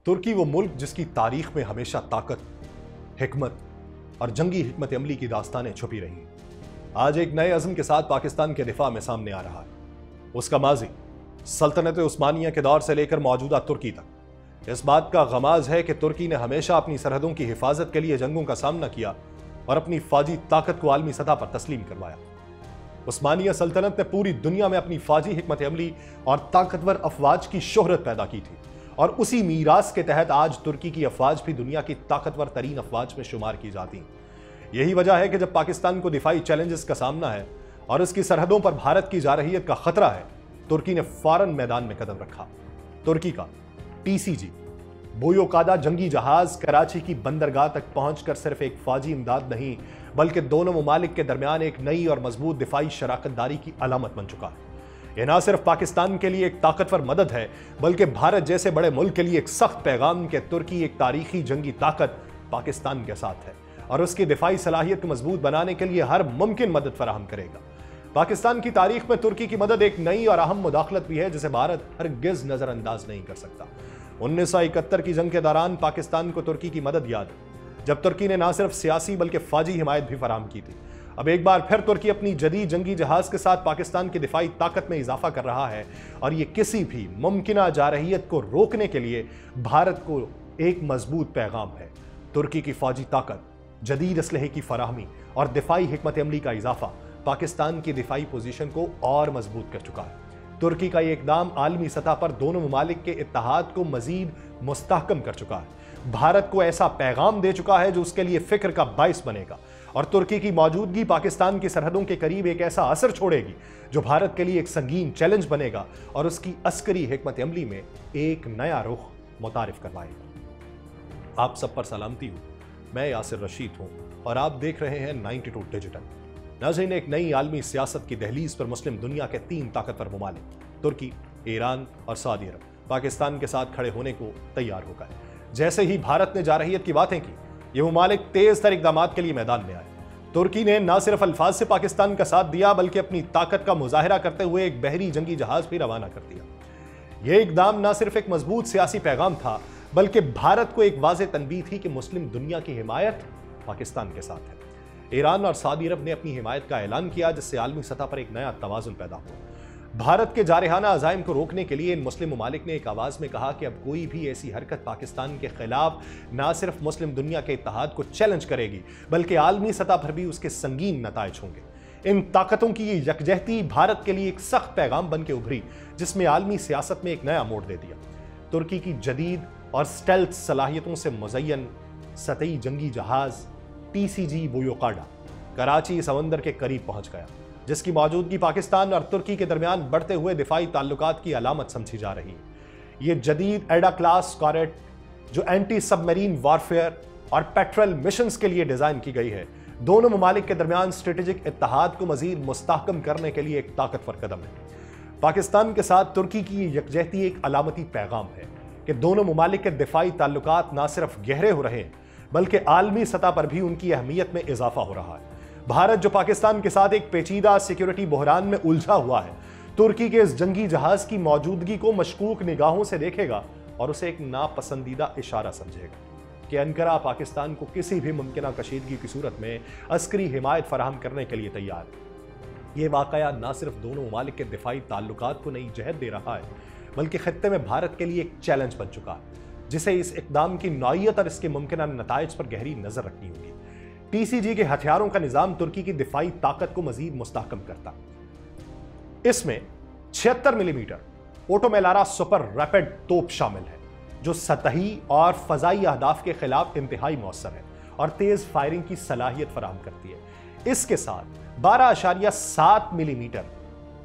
तुर्की वो मुल्क जिसकी तारीख में हमेशा ताकत, हिकमत और जंगी हिकमत अमली की दास्तानें छुपी रही हैं, आज एक नए अज़्म के साथ पाकिस्तान के दिफा में सामने आ रहा है। उसका माजी सल्तनत उस्मानिया के दौर से लेकर मौजूदा तुर्की तक इस बात का गमाज है कि तुर्की ने हमेशा अपनी सरहदों की हिफाजत के लिए जंगों का सामना किया और अपनी फौजी ताकत को आलमी सतह पर तस्लीम करवाया। उस्मानिया सल्तनत ने पूरी दुनिया में अपनी फौजी हिकमत अमली और ताकतवर अफवाज की शोहरत पैदा की थी, और उसी मीरास के तहत आज तुर्की की अफवाज भी दुनिया की ताकतवर तरीन अफवाज में शुमार की जाती हैं। यही वजह है कि जब पाकिस्तान को दिफाई चैलेंजेस का सामना है और उसकी सरहदों पर भारत की जारहियत का खतरा है, तुर्की ने फौरन मैदान में कदम रखा। तुर्की का TCG बोयोकादा जंगी जहाज कराची की बंदरगाह तक पहुंचकर सिर्फ एक फौजी इमदाद नहीं, बल्कि दोनों ममालिक के दरमियान एक नई और मजबूत दिफाई शराकतदारी की अलामत बन चुका है। यह न सिर्फ पाकिस्तान के लिए एक ताकतवर मदद है, बल्कि भारत जैसे बड़े मुल्क के लिए एक सख्त पैगाम कि तुर्की एक तारीखी जंगी ताकत पाकिस्तान के साथ है और उसकी दिफाई सलाहियत को मजबूत बनाने के लिए हर मुमकिन मदद फराहम करेगा। पाकिस्तान की तारीख में तुर्की की मदद एक नई और अहम मुदाखलत भी है जिसे भारत हरगिज नजरअंदाज नहीं कर सकता। 1971 की जंग के दौरान पाकिस्तान को तुर्की की मदद याद है, जब तुर्की ने न सिर्फ सियासी बल्कि फौजी हिमायत भी फराहम की थी। अब एक बार फिर तुर्की अपनी जदीद जंगी जहाज के साथ पाकिस्तान की दिफाई ताकत में इजाफा कर रहा है, और यह किसी भी मुमकिना जारहियत को रोकने के लिए भारत को एक मजबूत पैगाम है। तुर्की की फौजी ताकत, जदीद असलहे की फराहमी और दिफाई हिकमत अमली का इजाफा पाकिस्तान की दिफाई पोजीशन को और मजबूत कर चुका है। तुर्की का यह इकदाम आलमी सतह पर दोनों ममालिक के इत्तेहाद को मजीद मुस्तहकम कर चुका है, भारत को ऐसा पैगाम दे चुका है जो उसके लिए फिक्र का बाइस बनेगा, और तुर्की की मौजूदगी पाकिस्तान की सरहदों के करीब एक ऐसा असर छोड़ेगी जो भारत के लिए एक संगीन चैलेंज बनेगा और उसकी अस्करी हिकमत अमली में एक नया रुख मुतारिफ करवाएगा। आप सब पर सलामती हो, मैं यासिर रशीद हूं और आप देख रहे हैं 92 डिजिटल। नाज़रीन, एक नई आलमी सियासत की दहलीज पर मुस्लिम दुनिया के 3 ताकतवर ममालिक तुर्की, ईरान और सऊदी अरब पाकिस्तान के साथ खड़े होने को तैयार हो गए। जैसे ही भारत ने जारहियत की बातें की, ये ममालिक तेज तर इक़दामात के लिए मैदान में आए। तुर्की ने न सिर्फ अल्फाज से पाकिस्तान का साथ दिया, बल्कि अपनी ताकत का मुजाहिरा करते हुए एक बहरी जंगी जहाज भी रवाना कर दिया। यह इक़दाम न सिर्फ एक मजबूत सियासी पैगाम था, बल्कि भारत को एक वाज़ेह तनबीह थी कि मुस्लिम दुनिया की हिमायत पाकिस्तान के साथ है। ईरान और सऊदी अरब ने अपनी हिमायत का ऐलान किया, जिससे आलमी सतह पर एक नया तवाज़ुन पैदा हुआ। भारत के जारहाना अज़ाइम को रोकने के लिए इन मुस्लिम ममालिक ने एक आवाज़ में कहा कि अब कोई भी ऐसी हरकत पाकिस्तान के खिलाफ न सिर्फ मुस्लिम दुनिया के इत्तेहाद को चैलेंज करेगी, बल्कि आलमी सतह पर भी उसके संगीन नताइज होंगे। इन ताकतों की ये यकजहती भारत के लिए एक सख्त पैगाम बन के उभरी, जिसमें आलमी सियासत में एक नया मोड़ दे दिया। तुर्की की जदीद और स्टेल्थ सलाहियतों से मुज़य्यन सतही जंगी जहाज TCG बोयोकादा कराची समंदर के करीब पहुंच गया, जिसकी मौजूदगी पाकिस्तान और तुर्की के दरमियान बढ़ते हुए दिफाई ताल्लुकात की अलामत समझी जा रही है। ये जदीद एडा क्लास कॉरेट, जो एंटी सबमरीन वॉरफेयर और पेट्रोल मिशंस के लिए डिजाइन की गई है, दोनों ममालिक के दरमियान स्ट्रेटेजिक इत्तेहाद को मजीद मुस्तहकम करने के लिए एक ताकतवर कदम है। पाकिस्तान के साथ तुर्की की यकजहती एक अलामती पैगाम है कि दोनों ममालिक के दिफाई ताल्लुकात न सिर्फ गहरे हो रहे हैं, बल्कि आलमी सतह पर भी उनकी अहमियत में इजाफा हो रहा है। भारत जो पाकिस्तान के साथ एक पेचीदा सिक्योरिटी बहरान में उलझा हुआ है, तुर्की के इस जंगी जहाज की मौजूदगी को मशकूक निगाहों से देखेगा और उसे एक नापसंदीदा इशारा समझेगा कि अंकारा पाकिस्तान को किसी भी मुमकिन कशीदगी की सूरत में अस्करी हिमायत फराहम करने के लिए तैयार है। ये वाकया न सिर्फ दोनों ममालिक के दिफाई ताल्लुकात को नई जहत दे रहा है, बल्कि खत्ते में भारत के लिए एक चैलेंज बन चुका है, जिसे इस इक़दाम की नौइयत और इसके मुमकिन नताइज पर गहरी नजर रखनी होगी। TCG के हथियारों का निजाम तुर्की की दिफाई ताकत को मजीद मुस्तहकम करता। इसमें 76 मिलीमीटर ओटोमेलारा सुपर रैपिड तोप शामिल है, जो सतही और फजाई अहदाफ के खिलाफ इंतहाई मौसर है और तेज फायरिंग की सलाहियत फराहम करती है। इसके साथ 12.7 मिलीमीटर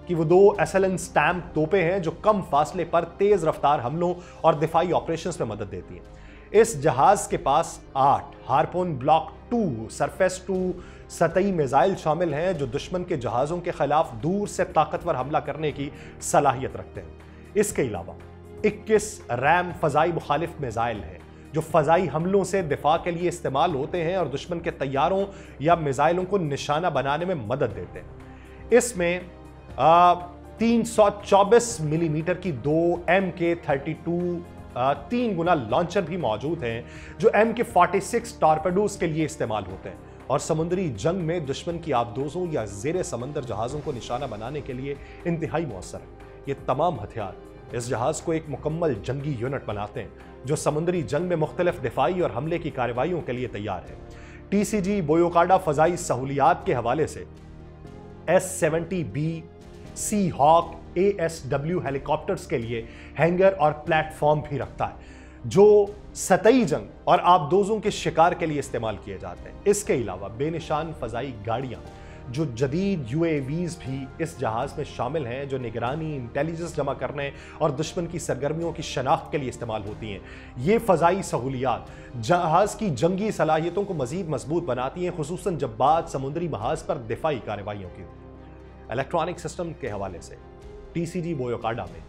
कि वो 2 SLN स्टैम्प तोपें हैं, जो कम फासले पर तेज रफ्तार हमलों और दिफाई ऑपरेशंस में मदद देती हैं। इस जहाज के पास 8 हार्पून ब्लॉक 2 सरफेस टू सतही मिसाइल शामिल हैं, जो दुश्मन के जहाज़ों के खिलाफ दूर से ताकतवर हमला करने की सलाहियत रखते हैं। इसके अलावा 21 रैम फजाई मुखालिफ मिसाइल हैं, जो फजाई हमलों से दिफा के लिए इस्तेमाल होते हैं और दुश्मन के तैयारों या मिसाइलों को निशाना बनाने में मदद देते हैं। इसमें 324 मिलीमीटर की 2 MK-32 3 गुना लॉन्चर भी मौजूद हैं जो MK-46 टॉर्पेडोज के लिए इस्तेमाल होते हैं और समुद्री जंग में दुश्मन की आबदोजों या ज़ेरे समंदर जहाज़ों को निशाना बनाने के लिए इंतहाई मौसर है। ये तमाम हथियार इस जहाज़ को एक मुकम्मल जंगी यूनिट बनाते हैं जो समुद्री जंग में मुख्तलिफ दिफाई और हमले की कार्रवाइयों के लिए तैयार है। TCG बोयोकाडा फ़ज़ाई सहूलियात के हवाले से S-70B सी हॉक ASW हेलीकॉप्टर्स के लिए हैंगर और प्लेटफॉर्म भी रखता है जो सतही जंग और आबदोजों के शिकार के लिए इस्तेमाल किए जाते हैं। इसके अलावा बेनिशान फ़ज़ाई गाड़ियाँ जो जदीद UAVs भी इस जहाज़ में शामिल हैं जो निगरानी, इंटेलिजेंस जमा करने और दुश्मन की सरगर्मियों की शनाख्त के लिए इस्तेमाल होती हैं। ये फ़ज़ाई सहूलियात जहाज़ की जंगी सलाहियतों को मज़ीद मजबूत बनाती हैं, खुसूसन जब बात समुद्री महाज पर दिफाई कार्रवाइयों की होती है। इलेक्ट्रॉनिक सिस्टम के हवाले से TCG बोयोकाडा में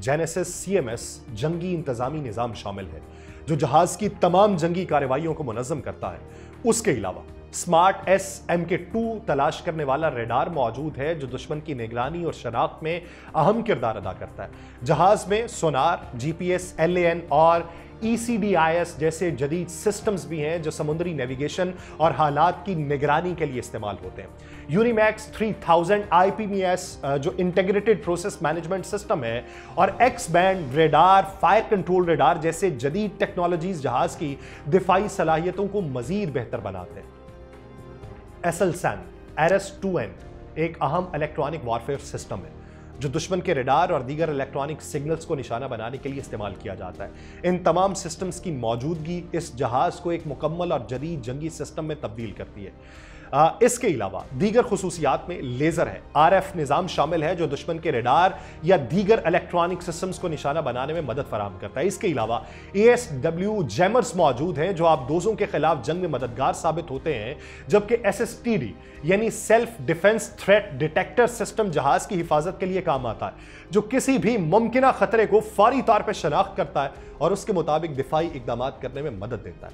जेनेसिस CMS जंगी इंतजामी निज़ाम शामिल है जो जहाज़ की तमाम जंगी कार्रवाइयों को मुनज़्ज़म करता है। उसके अलावा स्मार्ट S MK-2 तलाश करने वाला रेडार मौजूद है जो दुश्मन की निगरानी और शनाख्त में अहम किरदार अदा करता है। जहाज़ में सोनार, GPS, LAN और ECDIS जैसे जदीद सिस्टम्स भी हैं जो समुद्री नेविगेशन और हालात की निगरानी के लिए इस्तेमाल होते हैं। यूनिमैक्स 3000 IPMS जो इंटीग्रेटेड प्रोसेस मैनेजमेंट सिस्टम है और X band radar, fire control radar जैसे जदीद टेक्नोलॉजीज जहाज की दिफाई सलाहियतों को मजीद बेहतर बनाते हैं। SLSAN ARES-2N एक अहम इलेक्ट्रॉनिक वॉरफेयर सिस्टम है जो दुश्मन के रेडार और दीगर इलेक्ट्रॉनिक सिग्नल्स को निशाना बनाने के लिए इस्तेमाल किया जाता है। इन तमाम सिस्टम्स की मौजूदगी इस जहाज़ को एक मुकम्मल और जदीद जंगी सिस्टम में तब्दील करती है। इसके अलावा दीगर खुसूसियात में लेज़र है, RF निज़ाम शामिल है जो दुश्मन के रेडार या दीगर इलेक्ट्रॉनिक सिस्टम्स को निशाना बनाने में मदद फराहम करता है। इसके अलावा ASW जैमर्स मौजूद हैं जो आबदोजों के खिलाफ जंग में मददगार साबित होते हैं, जबकि SSTD यानी self defence threat detector system जहाज की हिफाजत के लिए काम आता है जो किसी भी मुमकिना खतरे को फौरी तौर पर शनाख्त करता है और उसके मुताबिक दिफाई इकदाम करने में मदद देता है।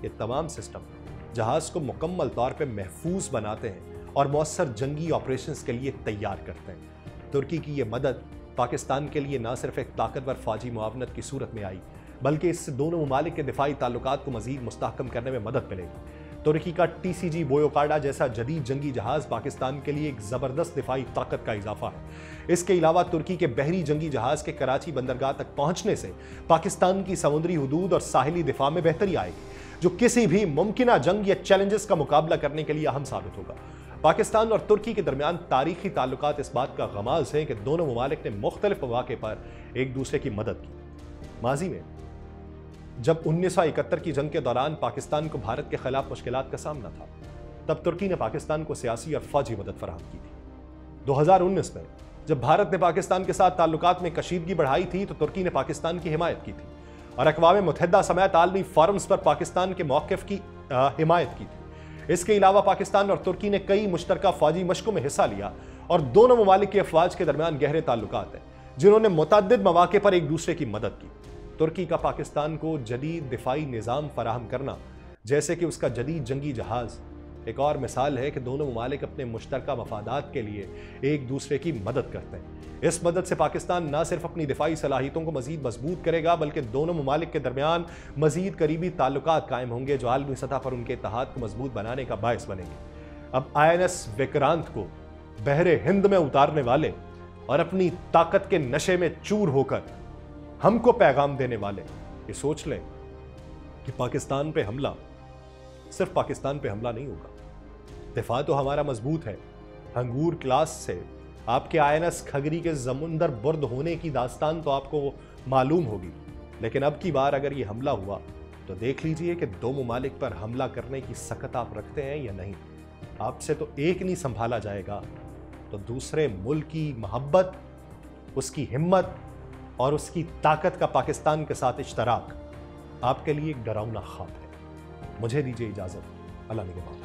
ये तमाम सिस्टम जहाज को मुकम्मल तौर पे महफूज बनाते हैं और मौसर जंगी ऑपरेशंस के लिए तैयार करते हैं। तुर्की की ये मदद पाकिस्तान के लिए न सिर्फ एक ताकतवर फौजी मुआवनत की सूरत में आई बल्कि इससे दोनों ममालिक के दिफाई ताल्लुकात को मजीद मुस्तहकम करने में मदद मिलेगी। तुर्की का TCG बोयोकाडा जैसा जदीद जंगी जहाज पाकिस्तान के लिए एक ज़बरदस्त दिफाई ताकत का इजाफा है। इसके अलावा तुर्की के बहरी जंगी जहाज के कराची बंदरगाह तक पहुंचने से पाकिस्तान की समुद्री हुदूद और साहिली दिफा में बेहतरी आएगी जो किसी भी मुमकिना जंग या चैलेंजेस का मुकाबला करने के लिए अहम साबित होगा। पाकिस्तान और तुर्की के दरमियान तारीखी ताल्लुकात इस बात का गमाज है कि दोनों ममालिक ने मुख्तलिफ मौके पर एक दूसरे की मदद की। माजी में जब 1971 की जंग के दौरान पाकिस्तान को भारत के खिलाफ मुश्किलात का सामना था तब तुर्की ने पाकिस्तान को सियासी और फौजी मदद फराहम की थी। 2019 में जब भारत ने पाकिस्तान के साथ ताल्लुकात में कशीदगी बढ़ाई थी तो तुर्की ने पाकिस्तान की हिमायत की थी और अक़वाम मुत्तहिदा समेत आलमी फोरम्स पर पाकिस्तान के मौक़िफ़ की हिमायत की थी। इसके अलावा पाकिस्तान और तुर्की ने कई मुश्तरका फौजी मशकों में हिस्सा लिया और दोनों ममालिक के अफवाज के दरमियान गहरे ताल्लुकात हैं जिन्होंने मुतअद्दिद मौक़े पर एक दूसरे की मदद की। तुर्की का पाकिस्तान को जदीद दिफाई निज़ाम फराहम करना जैसे कि उसका जदीद जंगी जहाज़ एक और मिसाल है कि दोनों ममालिक अपने मुश्तरका मफादात के लिए एक दूसरे की मदद करते हैं। इस मदद से पाकिस्तान न सिर्फ अपनी दिफाई सलाहियतों को मजीद मजबूत करेगा बल्कि दोनों ममालिक के दरमियान मजीद करीबी ताल्लुकात कायम होंगे जो आलमी सतह पर उनके इत्तेहाद को मजबूत बनाने का बायस बनेंगे। अब INS विक्रांत को बहरे हिंद में उतारने वाले और अपनी ताकत के नशे में चूर होकर हमको पैगाम देने वाले ये सोच लें कि पाकिस्तान पे हमला सिर्फ पाकिस्तान पे हमला नहीं होगा। दिफा तो हमारा मजबूत है। हंगूर क्लास से आपके INS खगरी के समुंदर बुर्द होने की दास्तान तो आपको मालूम होगी, लेकिन अब की बार अगर ये हमला हुआ तो देख लीजिए कि दो ममालिक पर हमला करने की सकत आप रखते हैं या नहीं। आपसे तो एक नहीं संभाला जाएगा तो दूसरे मुल्क की मोहब्बत, उसकी हिम्मत और उसकी ताकत का पाकिस्तान के साथ इश्तराक आपके लिए एक डरावना ख्वाब है। मुझे दीजिए इजाजत। अल्लाह निगहबान।